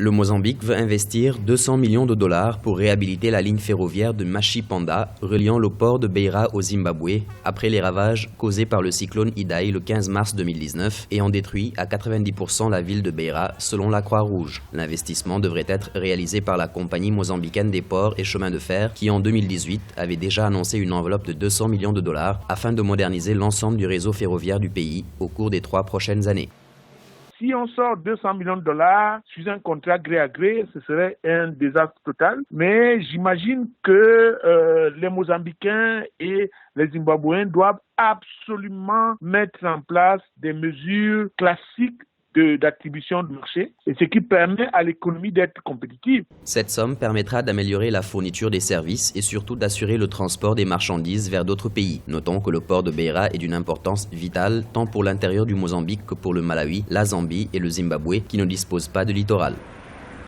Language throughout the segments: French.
Le Mozambique veut investir 200 millions de dollars pour réhabiliter la ligne ferroviaire de Machipanda reliant le port de Beira au Zimbabwe après les ravages causés par le cyclone Idai le 15 mars 2019 et ont détruit à 90% la ville de Beira selon la Croix-Rouge. L'investissement devrait être réalisé par la compagnie mozambicaine des ports et chemins de fer qui en 2018 avait déjà annoncé une enveloppe de 200 millions de dollars afin de moderniser l'ensemble du réseau ferroviaire du pays au cours des 3 prochaines années. Si on sort 200 millions de dollars sur un contrat gré à gré, ce serait un désastre total. Mais j'imagine que les Mozambicains et les Zimbabwéens doivent absolument mettre en place des mesures classiques d'attribution de marché, et ce qui permet à l'économie d'être compétitive. Cette somme permettra d'améliorer la fourniture des services et surtout d'assurer le transport des marchandises vers d'autres pays. Notons que le port de Beira est d'une importance vitale tant pour l'intérieur du Mozambique que pour le Malawi, la Zambie et le Zimbabwe qui ne disposent pas de littoral.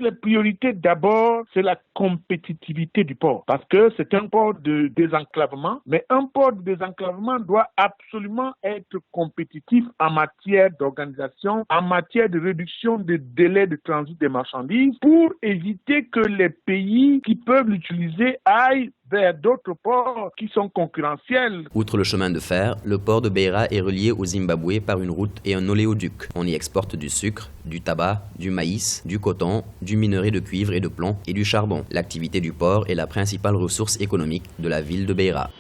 La priorité d'abord, c'est la compétitivité du port, parce que c'est un port de désenclavement, mais un port de désenclavement doit absolument être compétitif en matière d'organisation, en matière de réduction des délais de transit des marchandises, pour éviter que les pays qui peuvent l'utiliser aillent vers d'autres ports qui sont concurrentiels. Outre le chemin de fer, le port de Beira est relié au Zimbabwe par une route et un oléoduc. On y exporte du sucre, du tabac, du maïs, du coton, du minerai de cuivre et de plomb et du charbon. L'activité du port est la principale ressource économique de la ville de Beira.